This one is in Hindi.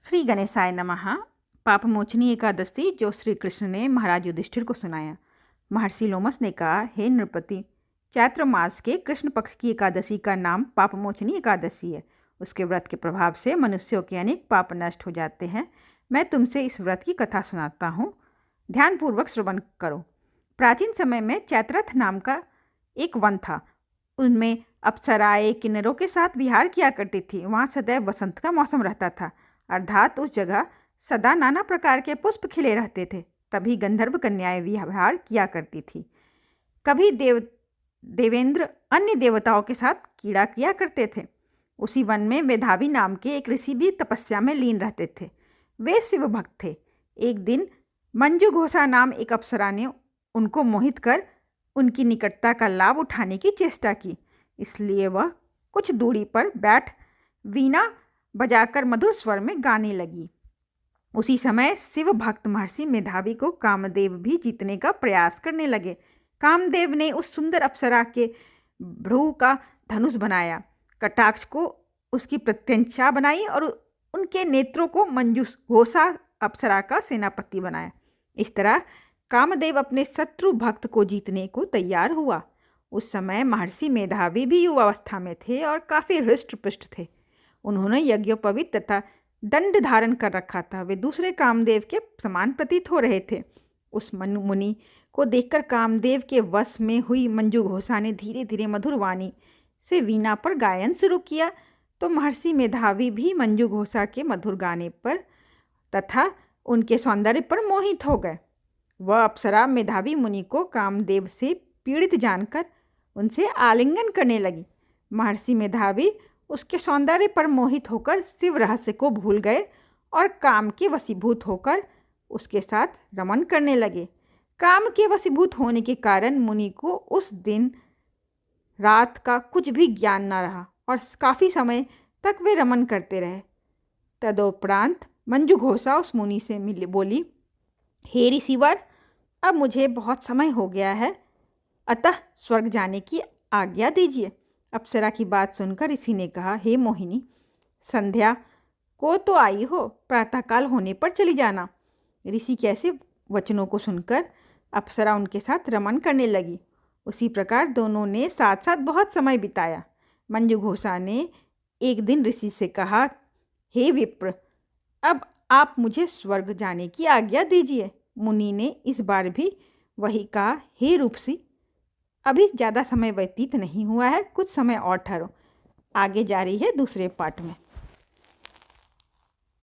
श्री गणेशाय नमः। पापमोचनी एकादशी जो श्री कृष्ण ने महाराज युधिष्ठिर को सुनाया। महर्षि लोमस ने कहा, हे नृपति, चैत्र मास के कृष्ण पक्ष की एकादशी का नाम पापमोचनी एकादशी है। उसके व्रत के प्रभाव से मनुष्यों के अनेक पाप नष्ट हो जाते हैं। मैं तुमसे इस व्रत की कथा सुनाता हूँ, ध्यानपूर्वक श्रवण करो। प्राचीन समय में चैत्रथ नाम का एक वन था। उनमें अप्सराएं किन्नरों के साथ विहार किया करती थी। वहाँ सदैव वसंत का मौसम रहता था, अर्थात उस जगह सदा नाना प्रकार के पुष्प खिले रहते थे। तभी गंधर्व कन्याएं विहार किया करती थी। कभी देवेंद्र अन्य देवताओं के साथ क्रीड़ा किया करते थे। उसी वन में मेधावी नाम के एक ऋषि भी तपस्या में लीन रहते थे। वे शिव भक्त थे। एक दिन मंजू घोषा नाम एक अप्सरा ने उनको मोहित कर उनकी निकटता का लाभ उठाने की चेष्टा की। इसलिए वह कुछ दूरी पर बैठ वीणा बजाकर मधुर स्वर में गाने लगी। उसी समय शिव भक्त महर्षि मेधावी को कामदेव भी जीतने का प्रयास करने लगे। कामदेव ने उस सुंदर अप्सरा के भ्रू का धनुष बनाया, कटाक्ष को उसकी प्रत्यंचा बनाई और उनके नेत्रों को मंजूघोषा अप्सरा का सेनापति बनाया। इस तरह कामदेव अपने शत्रु भक्त को जीतने को तैयार हुआ। उस समय महर्षि मेधावी भी युवावस्था में थे और काफ़ी हृष्ट पुष्ट थे। उन्होंने यज्ञोपवीत तथा दंड धारण कर रखा था। वे दूसरे कामदेव के समान प्रतीत हो रहे थे। उस मुनि को देखकर कामदेव के वश में हुई मंजू घोषा ने धीरे धीरे मधुर वाणी से वीणा पर गायन शुरू किया, तो महर्षि मेधावी भी मंजू घोषा के मधुर गाने पर तथा उनके सौंदर्य पर मोहित हो गए। वह अप्सरा मेधावी मुनि को कामदेव से पीड़ित जानकर उनसे आलिंगन करने लगी। महर्षि मेधावी उसके सौंदर्य पर मोहित होकर शिव रहस्य को भूल गए और काम के वशीभूत होकर उसके साथ रमन करने लगे। काम के वशीभूत होने के कारण मुनि को उस दिन रात का कुछ भी ज्ञान न रहा और काफ़ी समय तक वे रमन करते रहे। तदोपरांत मंजू घोषा उस मुनि से बोली, हे ऋषिवर, अब मुझे बहुत समय हो गया है, अतः स्वर्ग जाने की आज्ञा दीजिए। अप्सरा की बात सुनकर ऋषि ने कहा, हे मोहिनी, संध्या को तो आई हो, प्रातःकाल होने पर चली जाना। ऋषि के ऐसे वचनों को सुनकर अप्सरा उनके साथ रमन करने लगी। उसी प्रकार दोनों ने साथ साथ बहुत समय बिताया। मंजू घोषा ने एक दिन ऋषि से कहा, हे विप्र, अब आप मुझे स्वर्ग जाने की आज्ञा दीजिए। मुनि ने इस बार भी वही कहा, हे रूपसी, अभी ज़्यादा समय व्यतीत नहीं हुआ है, कुछ समय और ठहरो। आगे जारी है दूसरे पार्ट में।